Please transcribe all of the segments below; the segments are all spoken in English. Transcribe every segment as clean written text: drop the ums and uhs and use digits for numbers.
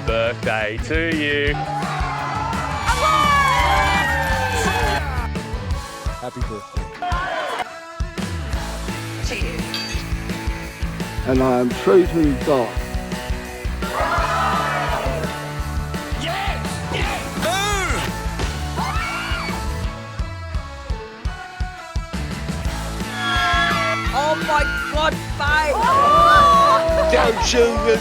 birthday to you. Happy birthday. Cheers. And I am true to God. Oh my God, babe!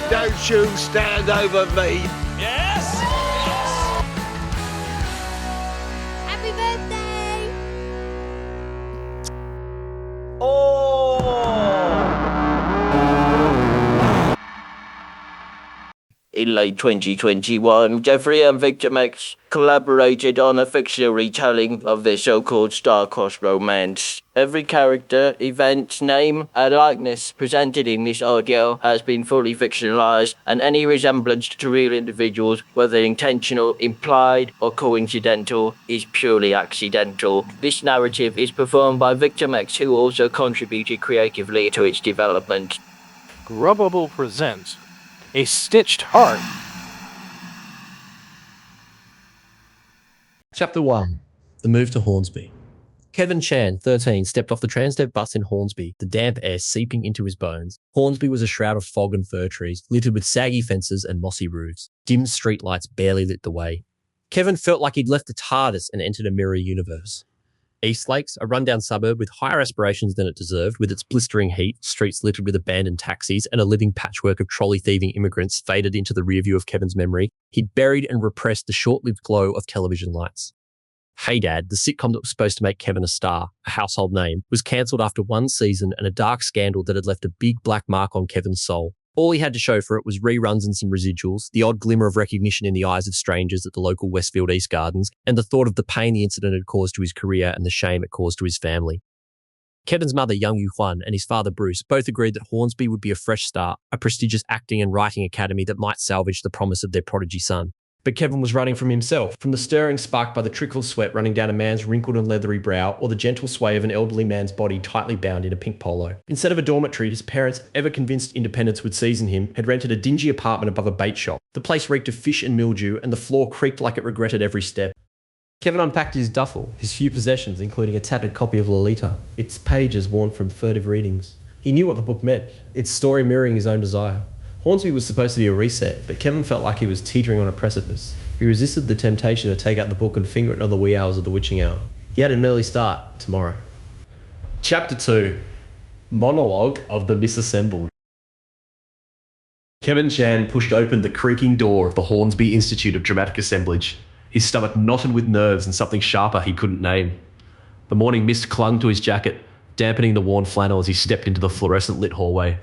Don't you stand over me. Yes! Happy birthday! In late 2021, Geoffrey and Victor X collaborated on a fictional retelling of their so-called star-crossed romance. Every character, event, name, and likeness presented in this audio has been fully fictionalized, and any resemblance to real individuals, whether intentional, implied, or coincidental, is purely accidental. This narrative is performed by Victor X, who also contributed creatively to its development. Grubbible presents A Stitched Heart. Chapter 1. The Move to Hornsby. Kevin Chan, 13, stepped off the Transdev bus in Hornsby, the damp air seeping into his bones. Hornsby was a shroud of fog and fir trees, littered with saggy fences and mossy roofs. Dim streetlights barely lit the way. Kevin felt like he'd left the TARDIS and entered a mirror universe. East Lakes, a rundown suburb with higher aspirations than it deserved, with its blistering heat, streets littered with abandoned taxis, and a living patchwork of trolley-thieving immigrants faded into the rearview of Kevin's memory, he'd buried and repressed the short-lived glow of television lights. Hey Dad, the sitcom that was supposed to make Kevin a star, a household name, was cancelled after one season and a dark scandal that had left a big black mark on Kevin's soul. All he had to show for it was reruns and some residuals, the odd glimmer of recognition in the eyes of strangers at the local Westfield East Gardens, and the thought of the pain the incident had caused to his career and the shame it caused to his family. Kevin's mother, young Yuen, and his father, Bruce, both agreed that Hornsby would be a fresh start, a prestigious acting and writing academy that might salvage the promise of their prodigy son. But Kevin was running from himself, from the stirring sparked by the trickle of sweat running down a man's wrinkled and leathery brow, or the gentle sway of an elderly man's body tightly bound in a pink polo. Instead of a dormitory his parents, ever convinced independence would season him, had rented a dingy apartment above a bait shop. The place reeked of fish and mildew, and the floor creaked like it regretted every step. Kevin unpacked his duffel, his few possessions, including a tattered copy of Lolita, its pages worn from furtive readings. He knew what the book meant, its story mirroring his own desire. Hornsby was supposed to be a reset, but Kevin felt like he was teetering on a precipice. He resisted the temptation to take out the book and finger it until the wee hours of the witching hour. He had an early start tomorrow. Chapter 2. Monologue of the Misassembled. Kevin Chan pushed open the creaking door of the Hornsby Institute of Dramatic Assemblage, his stomach knotted with nerves and something sharper he couldn't name. The morning mist clung to his jacket, dampening the worn flannel as he stepped into the fluorescent lit hallway.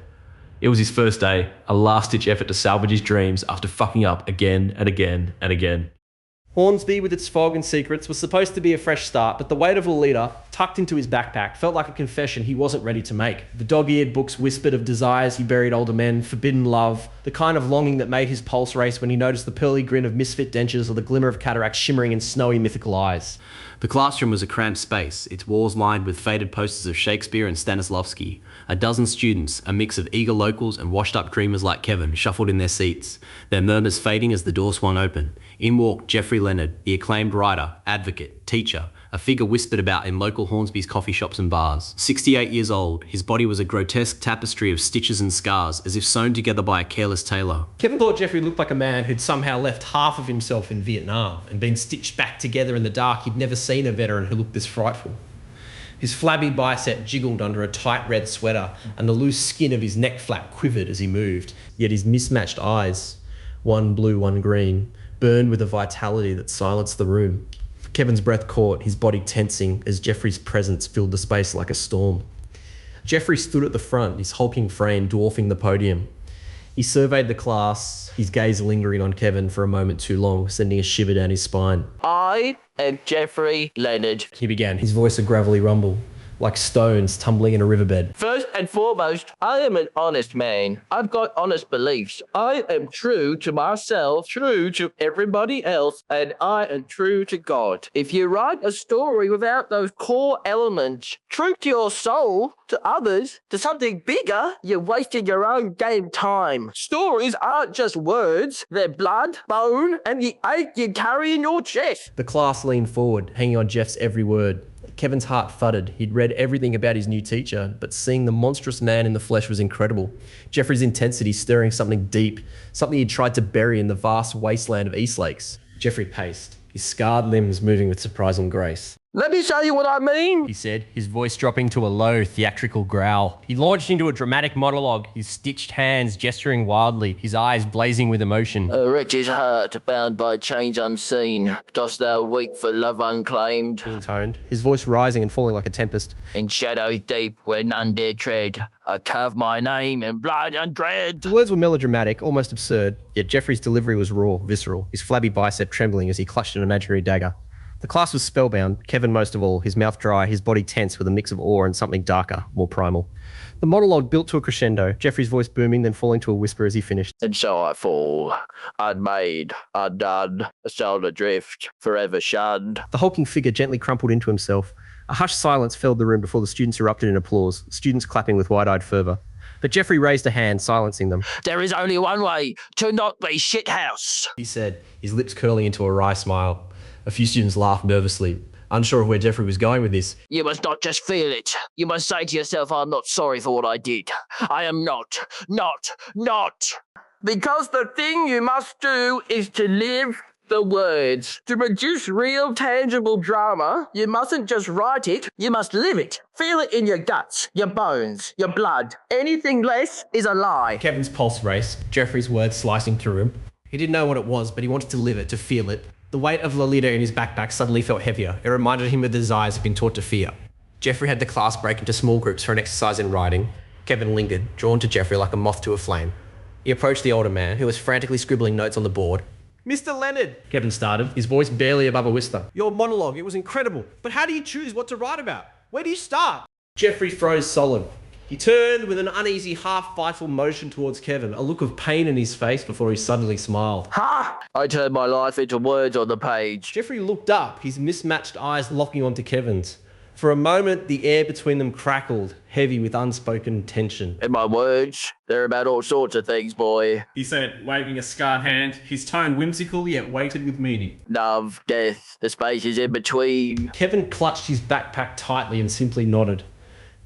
It was his first day, a last-ditch effort to salvage his dreams after fucking up again and again and again. Hornsby, with its fog and secrets, was supposed to be a fresh start, but the weight of Lolita, tucked into his backpack, felt like a confession he wasn't ready to make. The dog-eared books whispered of desires he buried older men, forbidden love, the kind of longing that made his pulse race when he noticed the pearly grin of misfit dentures or the glimmer of cataracts shimmering in snowy mythical eyes. The classroom was a cramped space, its walls lined with faded posters of Shakespeare and Stanislavski. A dozen students, a mix of eager locals and washed-up dreamers like Kevin, shuffled in their seats, their murmurs fading as the door swung open. In walked Geoffrey Leonard, the acclaimed writer, advocate, teacher, a figure whispered about in local Hornsby's coffee shops and bars. 68 years old, his body was a grotesque tapestry of stitches and scars, as if sewn together by a careless tailor. Kevin thought Geoffrey looked like a man who'd somehow left half of himself in Vietnam and been stitched back together in the dark. He'd never seen a veteran who looked this frightful. His flabby bicep jiggled under a tight red sweater, and the loose skin of his neck flap quivered as he moved. Yet his mismatched eyes, one blue, one green, burned with a vitality that silenced the room. Kevin's breath caught, his body tensing as Geoffrey's presence filled the space like a storm. Geoffrey stood at the front, his hulking frame dwarfing the podium. He surveyed the class, his gaze lingering on Kevin for a moment too long, sending a shiver down his spine. I am Geoffrey Leonard, he began, his voice a gravelly rumble. like stones tumbling in a riverbed. First and foremost, I am an honest man. I've got honest beliefs. I am true to myself, true to everybody else, and I am true to God. If you write a story without those core elements, true to your soul, to others, to something bigger, you're wasting your own damn time. Stories aren't just words, they're blood, bone, and the ache you carry in your chest. The class leaned forward, hanging on Jeff's every word. Kevin's heart thudded. He'd read everything about his new teacher, but seeing the monstrous man in the flesh was incredible. Geoffrey's intensity stirring something deep, something he'd tried to bury in the vast wasteland of East Lakes. Geoffrey paced, his scarred limbs moving with surprising grace. Let me show you what I mean. He said, his voice dropping to a low, theatrical growl. He launched into a dramatic monologue, his stitched hands gesturing wildly, his eyes blazing with emotion. A wretch's heart, bound by chains unseen. Dost thou weep for love unclaimed? He intoned, his voice rising and falling like a tempest. In shadows deep where none dare tread, I carve my name in blood and dread. The words were melodramatic, almost absurd, yet Geoffrey's delivery was raw, visceral, his flabby bicep trembling as he clutched an imaginary dagger. The class was spellbound, Kevin most of all, his mouth dry, his body tense with a mix of awe and something darker, more primal. The monologue built to a crescendo, Geoffrey's voice booming, then falling to a whisper as he finished. And so I fall, unmade, undone, sailed adrift, forever shunned. The hulking figure gently crumpled into himself. A hushed silence filled the room before the students erupted in applause, students clapping with wide-eyed fervour. But Geoffrey raised a hand, silencing them. There is only one way to not be shithouse, he said, his lips curling into a wry smile. A few students laughed nervously, unsure of where Geoffrey was going with this. You must not just feel it. You must say to yourself, I'm not sorry for what I did. I am not. Because the thing you must do is to live the words. To produce real, tangible drama, you mustn't just write it, you must live it. Feel it in your guts, your bones, your blood. Anything less is a lie. Kevin's pulse raced, Geoffrey's words slicing through him. He didn't know what it was, but he wanted to live it, to feel it. The weight of Lolita in his backpack suddenly felt heavier. It reminded him of the desires he'd been taught to fear. Geoffrey had the class break into small groups for an exercise in writing. Kevin lingered, drawn to Geoffrey like a moth to a flame. He approached the older man, who was frantically scribbling notes on the board. Mr. Leonard, Kevin started, his voice barely above a whisper. your monologue, it was incredible. But how do you choose what to write about? Where do you start? Geoffrey froze solid. He turned with an uneasy, half-fightful motion towards Kevin, a look of pain in his face before he suddenly smiled. Ha! I turned my life into words on the page. Geoffrey looked up, his mismatched eyes locking onto Kevin's. For a moment, the air between them crackled, heavy with unspoken tension. And my words, they're about all sorts of things, boy. He said, waving a scarred hand, his tone whimsical yet weighted with meaning. Love, death, the spaces in between. Kevin clutched his backpack tightly and simply nodded.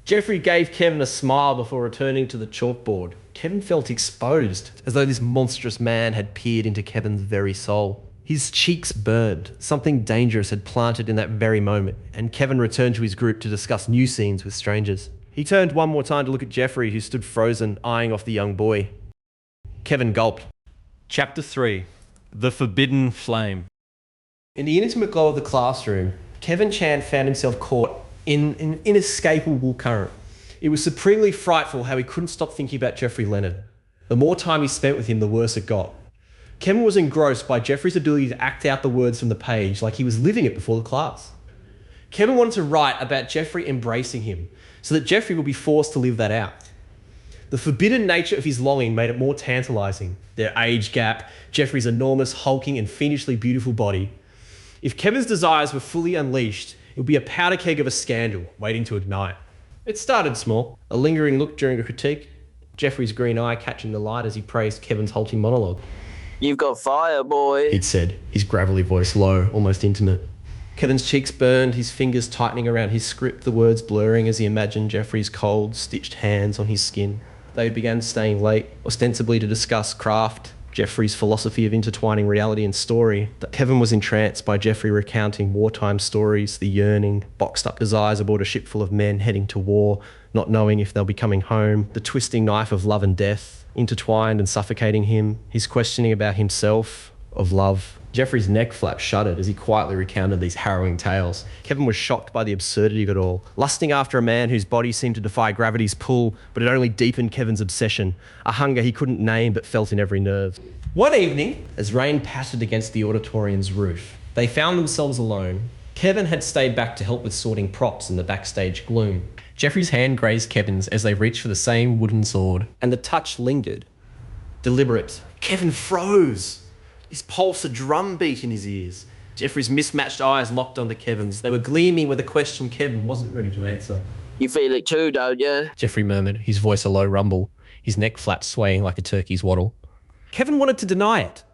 Geoffrey gave Kevin a smile before returning to the chalkboard. Kevin felt exposed, as though this monstrous man had peered into Kevin's very soul. His cheeks burned. Something dangerous had planted in that very moment, and Kevin returned to his group to discuss new scenes with strangers. He turned one more time to look at Geoffrey, who stood frozen, eyeing off the young boy. Kevin gulped. Chapter 3. The Forbidden Flame. In the intimate glow of the classroom, Kevin Chan found himself caught in an inescapable current. It was supremely frightful how he couldn't stop thinking about Geoffrey Leonard. The more time he spent with him, the worse it got. Kevin was engrossed by Geoffrey's ability to act out the words from the page like he was living it before the class. Kevin wanted to write about Geoffrey embracing him, so that Geoffrey would be forced to live that out. The forbidden nature of his longing made it more tantalising. Their age gap, Geoffrey's enormous, hulking and fiendishly beautiful body. If Kevin's desires were fully unleashed, it would be a powder keg of a scandal waiting to ignite. It started small, a lingering look during a critique, Geoffrey's green eye catching the light as he praised Kevin's halting monologue. You've got fire, boy, he'd said, his gravelly voice low, almost intimate. Kevin's cheeks burned, his fingers tightening around his script, the words blurring as he imagined Geoffrey's cold, stitched hands on his skin. They began staying late, ostensibly to discuss craft, Geoffrey's philosophy of intertwining reality and story. That Kevin was entranced by Geoffrey recounting wartime stories, the yearning, boxed up desires aboard a ship full of men heading to war, not knowing if they'll be coming home, the twisting knife of love and death, intertwined and suffocating him, his questioning about himself, of love. Geoffrey's neck flap shuddered as he quietly recounted these harrowing tales. Kevin was shocked by the absurdity of it all, lusting after a man whose body seemed to defy gravity's pull, but it only deepened Kevin's obsession, a hunger he couldn't name but felt in every nerve. One evening, as rain pattered against the auditorium's roof, they found themselves alone. Kevin had stayed back to help with sorting props in the backstage gloom. Geoffrey's hand grazed Kevin's as they reached for the same wooden sword, and the touch lingered. Deliberate. Kevin froze. His pulse a drum beat in his ears. Geoffrey's mismatched eyes locked onto Kevin's. They were gleaming with a question Kevin wasn't ready to answer. You feel it too, don't you? Geoffrey murmured, his voice a low rumble, his neck flat swaying like a turkey's waddle. Kevin wanted to deny it,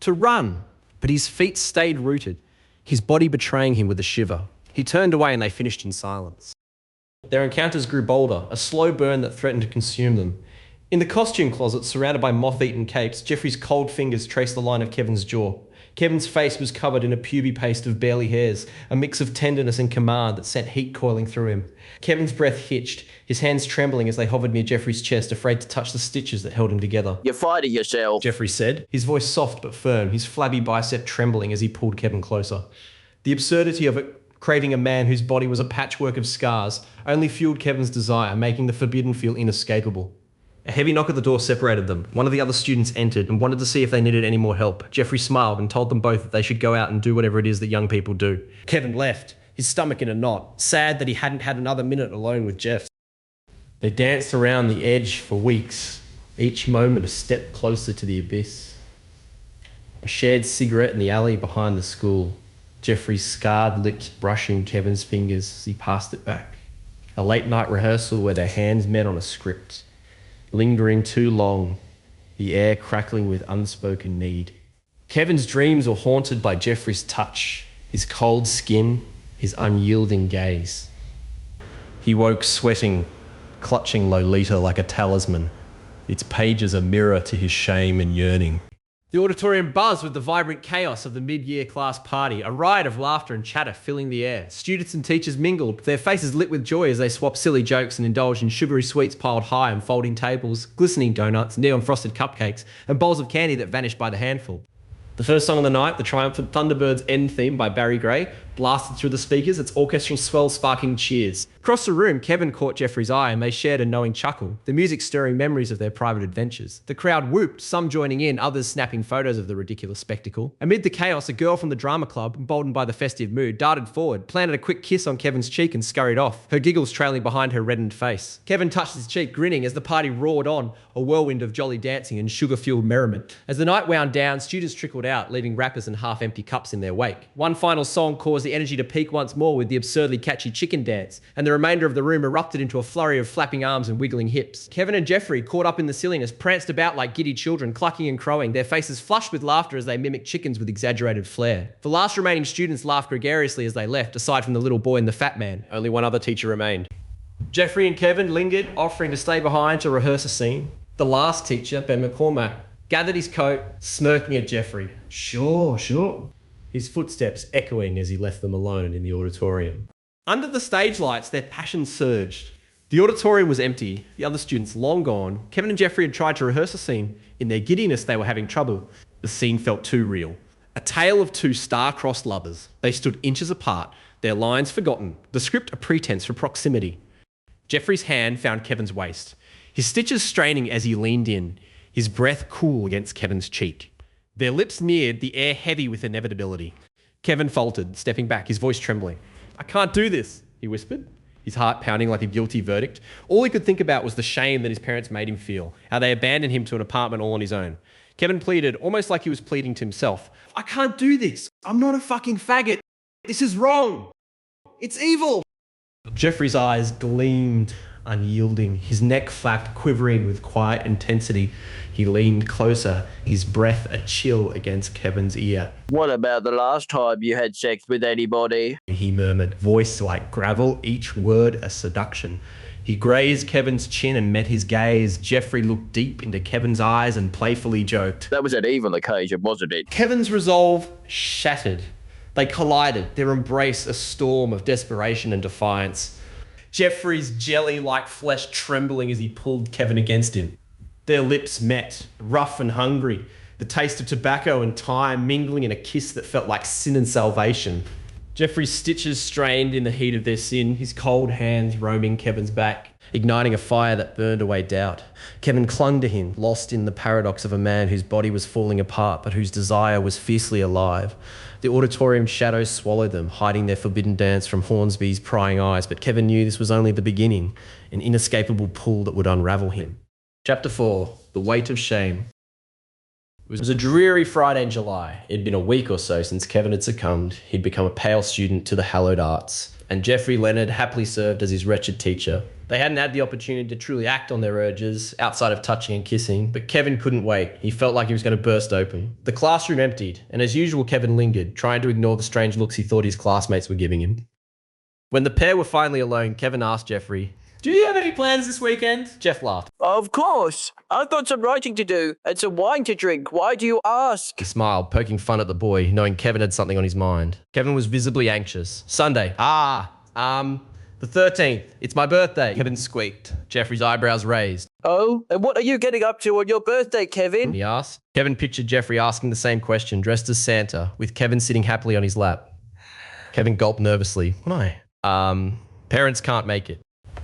to run, but his feet stayed rooted, his body betraying him with a shiver. He turned away and they finished in silence. Their encounters grew bolder, a slow burn that threatened to consume them. In the costume closet, surrounded by moth-eaten capes, Geoffrey's cold fingers traced the line of Kevin's jaw. Kevin's face was covered in a pubic paste of barely hairs, a mix of tenderness and command that sent heat coiling through him. Kevin's breath hitched, his hands trembling as they hovered near Geoffrey's chest, afraid to touch the stitches that held him together. You're fighting yourself, Geoffrey said, his voice soft but firm, his flabby bicep trembling as he pulled Kevin closer. The absurdity of it, craving a man whose body was a patchwork of scars, only fueled Kevin's desire, making the forbidden feel inescapable. A heavy knock at the door separated them. One of the other students entered and wanted to see if they needed any more help. Geoffrey smiled and told them both that they should go out and do whatever it is that young people do. Kevin left, his stomach in a knot, sad that he hadn't had another minute alone with Jeff. They danced around the edge for weeks, each moment a step closer to the abyss. A shared cigarette in the alley behind the school. Geoffrey's scarred lips brushing Kevin's fingers as he passed it back. A late night rehearsal where their hands met on a script. Lingering too long, the air crackling with unspoken need. Kevin's dreams were haunted by Geoffrey's touch, his cold skin, his unyielding gaze. He woke sweating, clutching Lolita like a talisman, its pages a mirror to his shame and yearning. The auditorium buzzed with the vibrant chaos of the mid-year class party, a riot of laughter and chatter filling the air. Students and teachers mingled, their faces lit with joy as they swapped silly jokes and indulged in sugary sweets piled high on folding tables, glistening donuts, neon-frosted cupcakes, and bowls of candy that vanished by the handful. The first song of the night, the triumphant Thunderbirds End theme by Barry Gray, blasted through the speakers, its orchestral swell sparking cheers. Across the room, Kevin caught Geoffrey's eye and they shared a knowing chuckle, the music stirring memories of their private adventures. The crowd whooped, some joining in, others snapping photos of the ridiculous spectacle. Amid the chaos, a girl from the drama club, emboldened by the festive mood, darted forward, planted a quick kiss on Kevin's cheek and scurried off, her giggles trailing behind her reddened face. Kevin touched his cheek, grinning as the party roared on, a whirlwind of jolly dancing and sugar-fueled merriment. As the night wound down, students trickled out, leaving wrappers and half-empty cups in their wake. One final song caused the energy to peak once more with the absurdly catchy chicken dance, and the remainder of the room erupted into a flurry of flapping arms and wiggling hips. Kevin and Geoffrey, caught up in the silliness, pranced about like giddy children, clucking and crowing, their faces flushed with laughter as they mimicked chickens with exaggerated flair. The last remaining students laughed gregariously as they left, aside from the little boy and the fat man. Only one other teacher remained. Geoffrey and Kevin lingered, offering to stay behind to rehearse a scene. The last teacher, Ben McCormack, gathered his coat, smirking at Geoffrey. Sure. His footsteps echoing as he left them alone in the auditorium. Under the stage lights, their passion surged. The auditorium was empty, the other students long gone. Kevin and Geoffrey had tried to rehearse a scene. In their giddiness, they were having trouble. The scene felt too real. A tale of two star-crossed lovers. They stood inches apart, their lines forgotten, the script a pretense for proximity. Geoffrey's hand found Kevin's waist, his stitches straining as he leaned in, his breath cool against Kevin's cheek. Their lips neared, the air heavy with inevitability. Kevin faltered, stepping back, his voice trembling. "I can't do this," he whispered, his heart pounding like a guilty verdict. All he could think about was the shame that his parents made him feel, how they abandoned him to an apartment all on his own. Kevin pleaded, almost like he was pleading to himself. "I can't do this. I'm not a fucking faggot. This is wrong. It's evil." Geoffrey's eyes gleamed, unyielding, his neck flapped, quivering with quiet intensity. He leaned closer, his breath a chill against Kevin's ear. What about the last time you had sex with anybody? He murmured, voice like gravel, each word a seduction. He grazed Kevin's chin and met his gaze. Geoffrey looked deep into Kevin's eyes and playfully joked. That was an evil occasion, wasn't it? Kevin's resolve shattered. They collided, their embrace a storm of desperation and defiance. Geoffrey's jelly-like flesh trembling as he pulled Kevin against him. Their lips met, rough and hungry, the taste of tobacco and time mingling in a kiss that felt like sin and salvation. Geoffrey's stitches strained in the heat of their sin, his cold hands roaming Kevin's back, igniting a fire that burned away doubt. Kevin clung to him, lost in the paradox of a man whose body was falling apart but whose desire was fiercely alive. The auditorium shadows swallowed them, hiding their forbidden dance from Hornsby's prying eyes, but Kevin knew this was only the beginning, an inescapable pull that would unravel him. Chapter 4. The Weight of Shame. It was a dreary Friday in July. It had been a week or so since Kevin had succumbed. He'd become a pale student to the hallowed arts, and Geoffrey Leonard happily served as his wretched teacher. They hadn't had the opportunity to truly act on their urges, outside of touching and kissing, but Kevin couldn't wait. He felt like he was going to burst open. The classroom emptied, and as usual Kevin lingered, trying to ignore the strange looks he thought his classmates were giving him. When the pair were finally alone, Kevin asked Geoffrey, Do you have any plans this weekend? Jeff laughed. Of course. I've got some writing to do and some wine to drink. Why do you ask? He smiled, poking fun at the boy, knowing Kevin had something on his mind. Kevin was visibly anxious. Sunday. The 13th. It's my birthday. Kevin squeaked, Geoffrey's eyebrows raised. Oh, and what are you getting up to on your birthday, Kevin? He asked. Kevin pictured Geoffrey asking the same question, dressed as Santa, with Kevin sitting happily on his lap. Kevin gulped nervously. Why? Parents can't make it.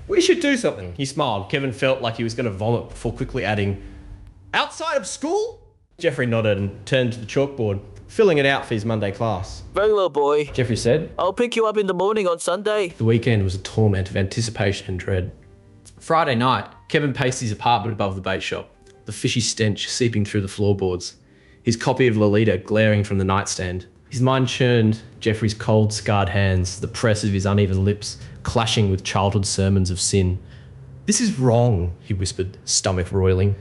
We should do something. He smiled. Kevin felt like he was going to vomit before quickly adding, outside of school? Geoffrey nodded and turned to the chalkboard, filling it out for his Monday class. Very well, boy. Geoffrey said. I'll pick you up in the morning on Sunday. The weekend was a torment of anticipation and dread. Friday night, Kevin paced his apartment above the bait shop, the fishy stench seeping through the floorboards, his copy of Lolita glaring from the nightstand. His mind churned Geoffrey's cold, scarred hands, the press of his uneven lips, clashing with childhood sermons of sin. This is wrong, he whispered, stomach roiling.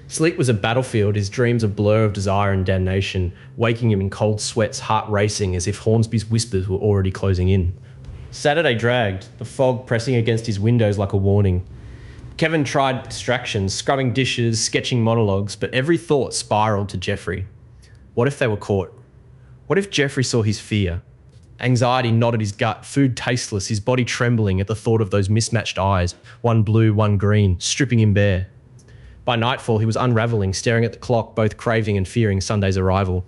Sleep was a battlefield, his dreams a blur of desire and damnation, waking him in cold sweats, heart racing as if Hornsby's whispers were already closing in. Saturday dragged, the fog pressing against his windows like a warning. Kevin tried distractions, scrubbing dishes, sketching monologues, but every thought spiraled to Geoffrey. What if they were caught? What if Geoffrey saw his fear? Anxiety knotted his gut, food tasteless, his body trembling at the thought of those mismatched eyes, one blue, one green, stripping him bare. By nightfall, he was unravelling, staring at the clock, both craving and fearing Sunday's arrival.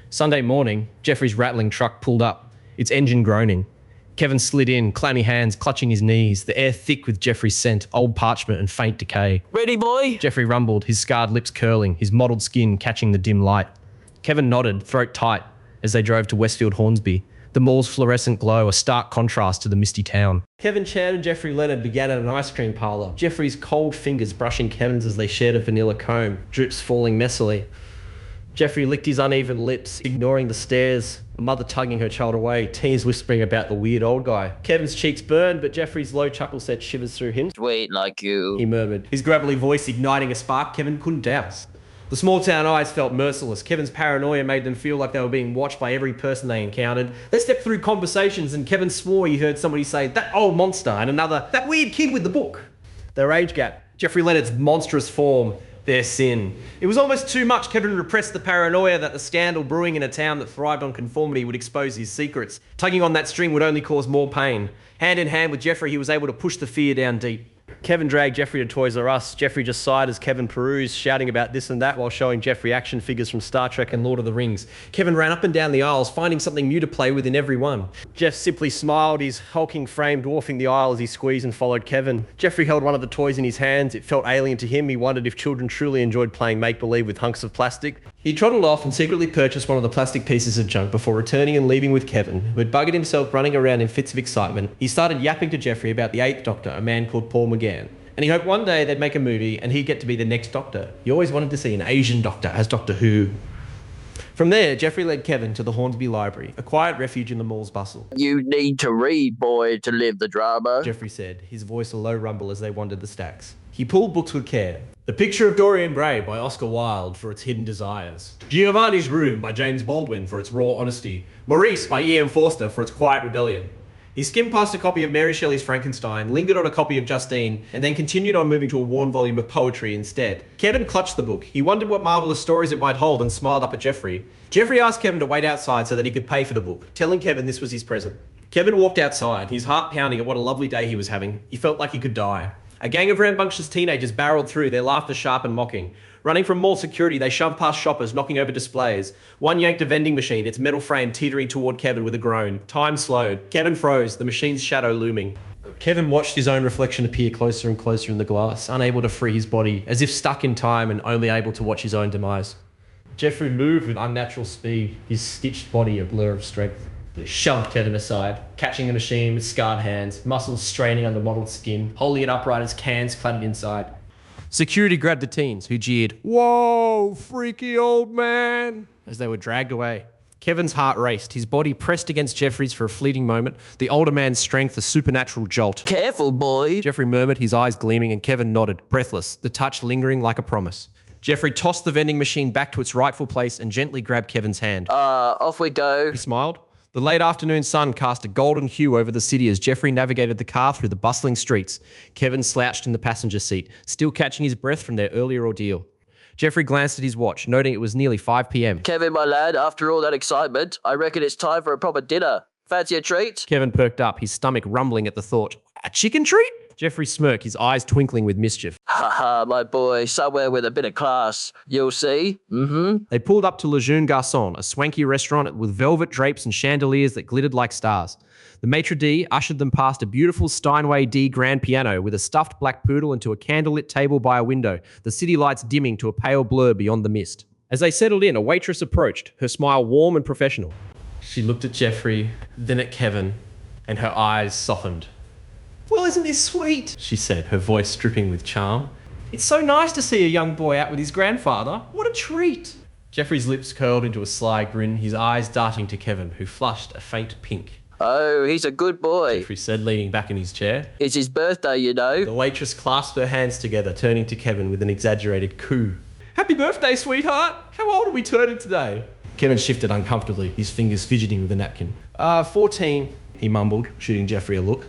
Sunday morning, Geoffrey's rattling truck pulled up, its engine groaning. Kevin slid in, clammy hands clutching his knees, the air thick with Geoffrey's scent, old parchment and faint decay. Ready, boy? Geoffrey rumbled, his scarred lips curling, his mottled skin catching the dim light. Kevin nodded, throat tight, as they drove to Westfield Hornsby, the mall's fluorescent glow a stark contrast to the misty town. Kevin Chan and Geoffrey Leonard began at an ice cream parlour, Geoffrey's cold fingers brushing Kevin's as they shared a vanilla comb, drips falling messily. Geoffrey licked his uneven lips, ignoring the stares, a mother tugging her child away, teens whispering about the weird old guy. Kevin's cheeks burned, but Geoffrey's low chuckle sent shivers through him. Sweet like you. He murmured, his gravelly voice igniting a spark Kevin couldn't douse. The small town eyes felt merciless. Kevin's paranoia made them feel like they were being watched by every person they encountered. They stepped through conversations and Kevin swore he heard somebody say, that old monster, and another, that weird kid with the book. Their age gap, Geoffrey Leonard's monstrous form, their sin. It was almost too much. Kevin repressed the paranoia that the scandal brewing in a town that thrived on conformity would expose his secrets. Tugging on that string would only cause more pain. Hand in hand with Geoffrey, he was able to push the fear down deep. Kevin dragged Geoffrey to Toys R Us. Geoffrey just sighed as Kevin perused, shouting about this and that while showing Geoffrey action figures from Star Trek and Lord of the Rings. Kevin ran up and down the aisles, finding something new to play with in every one. Jeff simply smiled, his hulking frame dwarfing the aisle as he squeezed and followed Kevin. Geoffrey held one of the toys in his hands. It felt alien to him. He wondered if children truly enjoyed playing make-believe with hunks of plastic. He trotted off and secretly purchased one of the plastic pieces of junk before returning and leaving with Kevin, who had buggered himself running around in fits of excitement. He started yapping to Geoffrey about the 8th Doctor, a man called Paul McGann. And he hoped one day they'd make a movie and he'd get to be the next Doctor. He always wanted to see an Asian Doctor as Doctor Who. From there, Geoffrey led Kevin to the Hornsby Library, a quiet refuge in the mall's bustle. You need to read, boy, to live the drama, Geoffrey said, his voice a low rumble as they wandered the stacks. He pulled books with care. The Picture of Dorian Gray by Oscar Wilde for its hidden desires. Giovanni's Room by James Baldwin for its raw honesty. Maurice by E.M. Forster for its quiet rebellion. He skimmed past a copy of Mary Shelley's Frankenstein, lingered on a copy of Justine, and then continued on moving to a worn volume of poetry instead. Kevin clutched the book. He wondered what marvellous stories it might hold and smiled up at Geoffrey. Geoffrey asked Kevin to wait outside so that he could pay for the book, telling Kevin this was his present. Kevin walked outside, his heart pounding at what a lovely day he was having. He felt like he could die. A gang of rambunctious teenagers barreled through, their laughter sharp and mocking. Running from mall security, they shoved past shoppers, knocking over displays. One yanked a vending machine, its metal frame teetering toward Kevin with a groan. Time slowed. Kevin froze, the machine's shadow looming. Kevin watched his own reflection appear closer and closer in the glass, unable to free his body, as if stuck in time and only able to watch his own demise. Geoffrey moved with unnatural speed, his stitched body a blur of strength. He shoved Kevin aside, catching the machine with scarred hands, muscles straining under mottled skin, holding it upright as cans clattered inside. Security grabbed the teens, who jeered, "Whoa, freaky old man," as they were dragged away. Kevin's heart raced, his body pressed against Geoffrey's for a fleeting moment, the older man's strength a supernatural jolt. Careful, boy. Geoffrey murmured, his eyes gleaming, and Kevin nodded, breathless, the touch lingering like a promise. Geoffrey tossed the vending machine back to its rightful place and gently grabbed Kevin's hand. Off we go. He smiled. The late afternoon sun cast a golden hue over the city as Geoffrey navigated the car through the bustling streets. Kevin slouched in the passenger seat, still catching his breath from their earlier ordeal. Geoffrey glanced at his watch, noting it was nearly 5 p.m. Kevin, my lad, after all that excitement, I reckon it's time for a proper dinner. Fancy a treat? Kevin perked up, his stomach rumbling at the thought. A chicken treat? Geoffrey smirked, his eyes twinkling with mischief. Haha, my boy, somewhere with a bit of class. You'll see. They pulled up to Le Jeune Garçon, a swanky restaurant with velvet drapes and chandeliers that glittered like stars. The maitre d' ushered them past a beautiful Steinway D grand piano with a stuffed black poodle and to a candlelit table by a window, the city lights dimming to a pale blur beyond the mist. As they settled in, a waitress approached, her smile warm and professional. She looked at Geoffrey, then at Kevin, and her eyes softened. "Well, isn't this sweet?" she said, her voice dripping with charm. "It's so nice to see a young boy out with his grandfather. What a treat." Geoffrey's lips curled into a sly grin, his eyes darting to Kevin, who flushed a faint pink. Oh, he's a good boy. Geoffrey said, leaning back in his chair. It's his birthday, you know. The waitress clasped her hands together, turning to Kevin with an exaggerated coo. "Happy birthday, sweetheart. How old are we turning today?" Kevin shifted uncomfortably, his fingers fidgeting with a napkin. 14, he mumbled, shooting Geoffrey a look.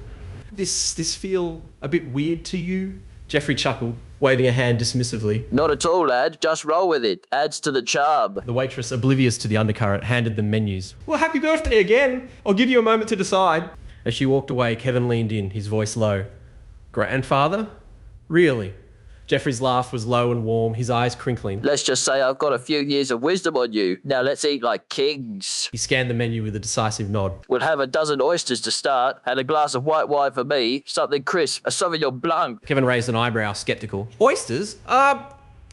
This feel a bit weird to you?" Geoffrey chuckled, waving a hand dismissively. Not at all, lad. Just roll with it. Adds to the charm. The waitress, oblivious to the undercurrent, handed them menus. "Well, happy birthday again. I'll give you a moment to decide." As she walked away, Kevin leaned in, his voice low. "Grandfather? Really?" Geoffrey's laugh was low and warm, his eyes crinkling. Let's just say I've got a few years of wisdom on you. Now let's eat like kings. He scanned the menu with a decisive nod. We'll have a dozen oysters to start, and a glass of white wine for me, something crisp, a Sauvignon Blanc. Kevin raised an eyebrow, sceptical. "Oysters?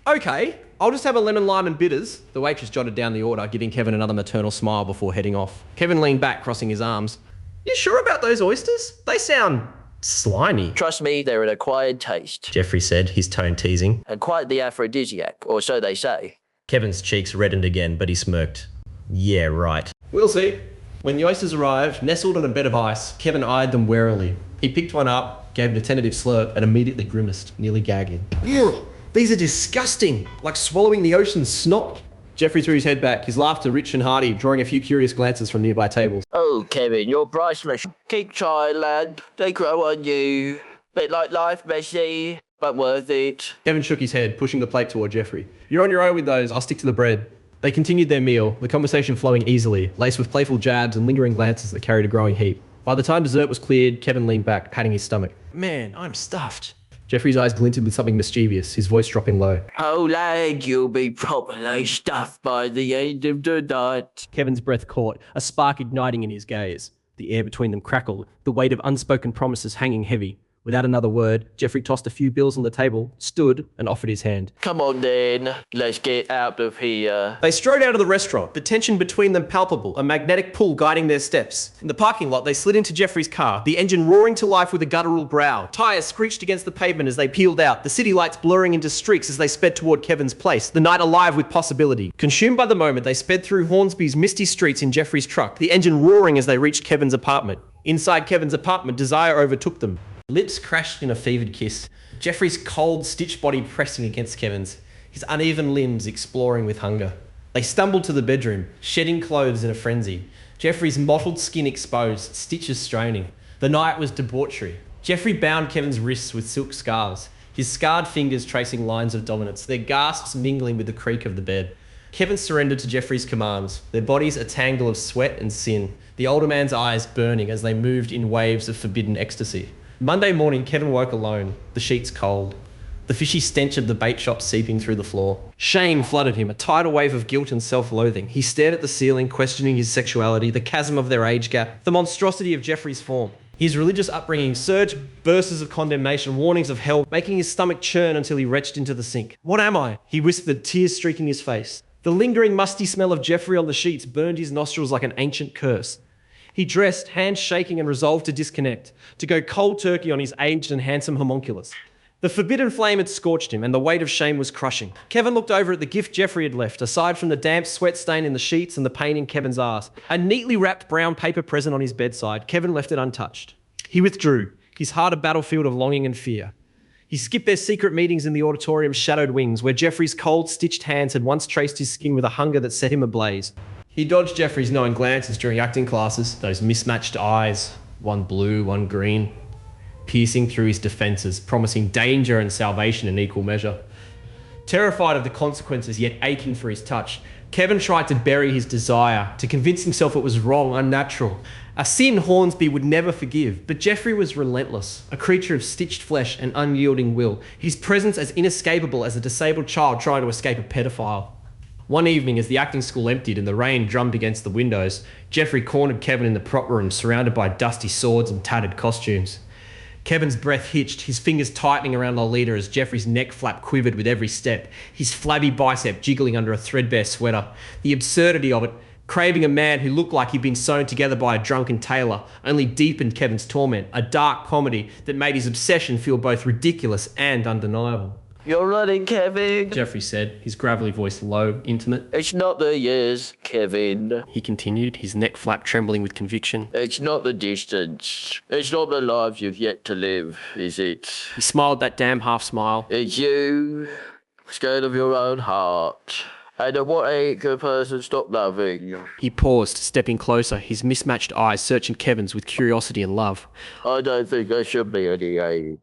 Okay. I'll just have a lemon, lime and bitters." The waitress jotted down the order, giving Kevin another maternal smile before heading off. Kevin leaned back, crossing his arms. "You sure about those oysters? They sound slimy." Trust me, they're an acquired taste. Geoffrey said, his tone teasing. And quite the aphrodisiac, or so they say. Kevin's cheeks reddened again, but he smirked. "Yeah, right." "We'll see." When the oysters arrived, nestled on a bed of ice, Kevin eyed them warily. He picked one up, gave it a tentative slurp, and immediately grimaced, nearly gagging. "Ugh, these are disgusting, like swallowing the ocean's snot." Geoffrey threw his head back, his laughter rich and hearty, drawing a few curious glances from nearby tables. Oh, Kevin, you're priceless. Keep trying, lad. They grow on you. Bit like life, messy, but worth it. Kevin shook his head, pushing the plate toward Geoffrey. "You're on your own with those, I'll stick to the bread." They continued their meal, the conversation flowing easily, laced with playful jabs and lingering glances that carried a growing heat. By the time dessert was cleared, Kevin leaned back, patting his stomach. "Man, I'm stuffed." Geoffrey's eyes glinted with something mischievous, his voice dropping low. Oh, lad, you'll be properly stuffed by the end of the night. Kevin's breath caught, a spark igniting in his gaze. The air between them crackled, the weight of unspoken promises hanging heavy. Without another word, Geoffrey tossed a few bills on the table, stood, and offered his hand. Come on then, let's get out of here. They strode out of the restaurant, the tension between them palpable, a magnetic pull guiding their steps. In the parking lot, they slid into Geoffrey's car, the engine roaring to life with a guttural growl. Tyres screeched against the pavement as they peeled out, the city lights blurring into streaks as they sped toward Kevin's place, the night alive with possibility. Consumed by the moment, they sped through Hornsby's misty streets in Geoffrey's truck, the engine roaring as they reached Kevin's apartment. Inside Kevin's apartment, desire overtook them. Lips crashed in a fevered kiss. Geoffrey's cold, stitched body pressing against Kevin's, his uneven limbs exploring with hunger. They stumbled to the bedroom, shedding clothes in a frenzy. Geoffrey's mottled skin exposed, stitches straining. The night was debauchery. Geoffrey bound Kevin's wrists with silk scarves, his scarred fingers tracing lines of dominance, their gasps mingling with the creak of the bed. Kevin surrendered to Geoffrey's commands, their bodies a tangle of sweat and sin, the older man's eyes burning as they moved in waves of forbidden ecstasy. Monday morning, Kevin woke alone, the sheets cold, the fishy stench of the bait shop seeping through the floor. Shame flooded him, a tidal wave of guilt and self-loathing. He stared at the ceiling, questioning his sexuality, the chasm of their age gap, the monstrosity of Geoffrey's form. His religious upbringing surged verses of condemnation, warnings of hell, making his stomach churn until he retched into the sink. "What am I?" he whispered, tears streaking his face. The lingering musty smell of Geoffrey on the sheets burned his nostrils like an ancient curse. He dressed, hands shaking and resolved to disconnect, to go cold turkey on his aged and handsome homunculus. The forbidden flame had scorched him, and the weight of shame was crushing. Kevin looked over at the gift Geoffrey had left, aside from the damp sweat stain in the sheets and the pain in Kevin's arse. A neatly wrapped brown paper present on his bedside, Kevin left it untouched. He withdrew, his heart a battlefield of longing and fear. He skipped their secret meetings in the auditorium's shadowed wings, where Geoffrey's cold, stitched hands had once traced his skin with a hunger that set him ablaze. He dodged Geoffrey's knowing glances during acting classes, those mismatched eyes, one blue, one green, piercing through his defences, promising danger and salvation in equal measure. Terrified of the consequences, yet aching for his touch, Kevin tried to bury his desire, to convince himself it was wrong, unnatural. A sin Hornsby would never forgive, but Geoffrey was relentless, a creature of stitched flesh and unyielding will, his presence as inescapable as a disabled child trying to escape a pedophile. One evening, as the acting school emptied and the rain drummed against the windows, Geoffrey cornered Kevin in the prop room, surrounded by dusty swords and tattered costumes. Kevin's breath hitched, his fingers tightening around Lolita as Geoffrey's neck flap quivered with every step, his flabby bicep jiggling under a threadbare sweater. The absurdity of it, craving a man who looked like he'd been sewn together by a drunken tailor, only deepened Kevin's torment, a dark comedy that made his obsession feel both ridiculous and undeniable. You're running, Kevin, Geoffrey said, his gravelly voice low, intimate. It's not the years, Kevin. He continued, his neck flap trembling with conviction. It's not the distance. It's not the lives you've yet to live, is it? He smiled that damn half-smile. It's you, scared of your own heart. And at what age can a person stop loving? He paused, stepping closer, his mismatched eyes searching Kevin's with curiosity and love. I don't think there should be any age.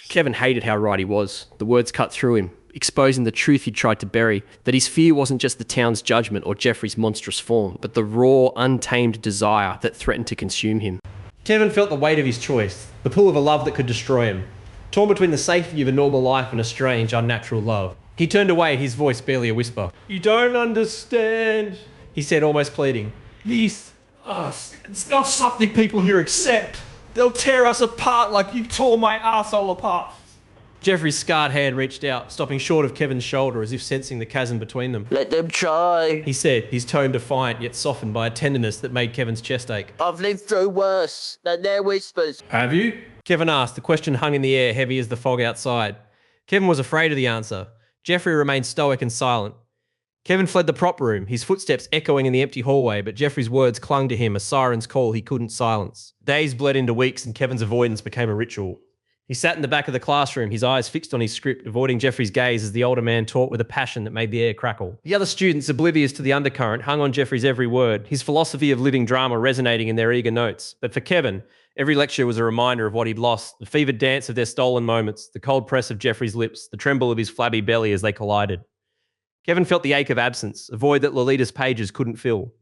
Kevin hated how right he was. The words cut through him, exposing the truth he'd tried to bury, that his fear wasn't just the town's judgment or Geoffrey's monstrous form, but the raw, untamed desire that threatened to consume him. Kevin felt the weight of his choice, the pull of a love that could destroy him, torn between the safety of a normal life and a strange, unnatural love. He turned away, his voice barely a whisper. "You don't understand," he said, almost pleading. "This, us, it's not something people here accept. They'll tear us apart like you tore my arsehole apart." Geoffrey's scarred hand reached out, stopping short of Kevin's shoulder as if sensing the chasm between them. Let them try, he said, his tone defiant yet softened by a tenderness that made Kevin's chest ache. I've lived through worse than their whispers. Have you? Kevin asked, the question hung in the air, heavy as the fog outside. Kevin was afraid of the answer. Geoffrey remained stoic and silent. Kevin fled the prop room, his footsteps echoing in the empty hallway, but Geoffrey's words clung to him, a siren's call he couldn't silence. Days bled into weeks and Kevin's avoidance became a ritual. He sat in the back of the classroom, his eyes fixed on his script, avoiding Geoffrey's gaze as the older man taught with a passion that made the air crackle. The other students, oblivious to the undercurrent, hung on Geoffrey's every word, his philosophy of living drama resonating in their eager notes. But for Kevin, every lecture was a reminder of what he'd lost, the fevered dance of their stolen moments, the cold press of Geoffrey's lips, the tremble of his flabby belly as they collided. Kevin felt the ache of absence, a void that Lolita's pages couldn't fill.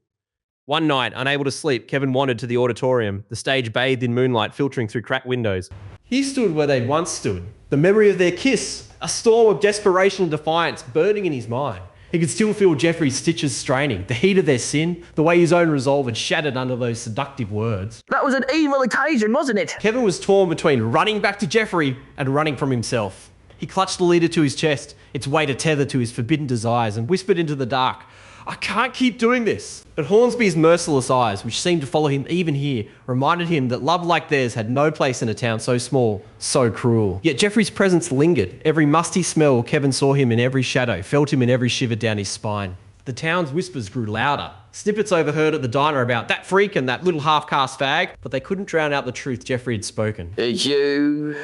One night, unable to sleep, Kevin wandered to the auditorium, the stage bathed in moonlight filtering through cracked windows. He stood where they'd once stood, the memory of their kiss, a storm of desperation and defiance burning in his mind. He could still feel Geoffrey's stitches straining, the heat of their sin, the way his own resolve had shattered under those seductive words. That was an evil occasion, wasn't it? Kevin was torn between running back to Geoffrey and running from himself. He clutched Lolita to his chest, its weight a tether to his forbidden desires, and whispered into the dark, "I can't keep doing this." But Hornsby's merciless eyes, which seemed to follow him even here, reminded him that love like theirs had no place in a town so small, so cruel. Yet Geoffrey's presence lingered. Every musty smell, Kevin saw him in every shadow, felt him in every shiver down his spine. The town's whispers grew louder. Snippets overheard at the diner about that freak and that little half-caste fag, but they couldn't drown out the truth Geoffrey had spoken. It's you,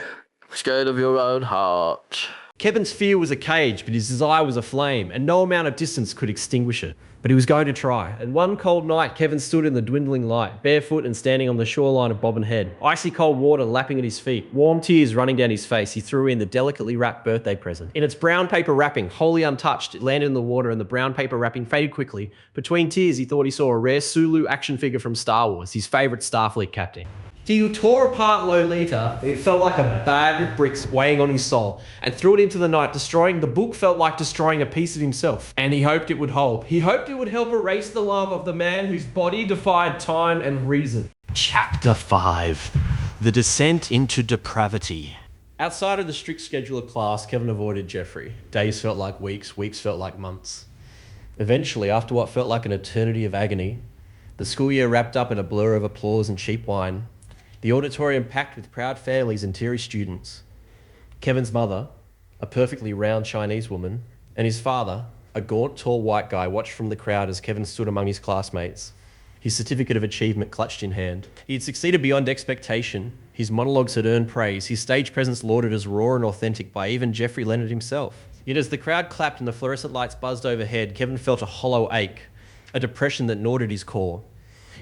scared of your own heart. Kevin's fear was a cage, but his desire was a flame, and no amount of distance could extinguish it. But he was going to try. And one cold night, Kevin stood in the dwindling light, barefoot and standing on the shoreline of Bobbin Head. Icy cold water lapping at his feet, warm tears running down his face, he threw in the delicately wrapped birthday present. In its brown paper wrapping, wholly untouched, it landed in the water and the brown paper wrapping faded quickly. Between tears, he thought he saw a rare Sulu action figure from Star Wars, his favourite Starfleet captain. He tore apart Lolita. It felt like a bag of bricks weighing on his soul, and threw it into the night, destroying the book felt like destroying a piece of himself. And he hoped it would hold. He hoped it would help erase the love of the man whose body defied time and reason. Chapter 5. The Descent into Depravity. Outside of the strict schedule of class, Kevin avoided Geoffrey. Days felt like weeks, weeks felt like months. Eventually, after what felt like an eternity of agony, the school year wrapped up in a blur of applause and cheap wine, the auditorium packed with proud families and teary students. Kevin's mother, a perfectly round Chinese woman, and his father, a gaunt, tall white guy, watched from the crowd as Kevin stood among his classmates, his certificate of achievement clutched in hand. He had succeeded beyond expectation. His monologues had earned praise, his stage presence lauded as raw and authentic by even Geoffrey Leonard himself. Yet as the crowd clapped and the fluorescent lights buzzed overhead, Kevin felt a hollow ache, a depression that gnawed at his core.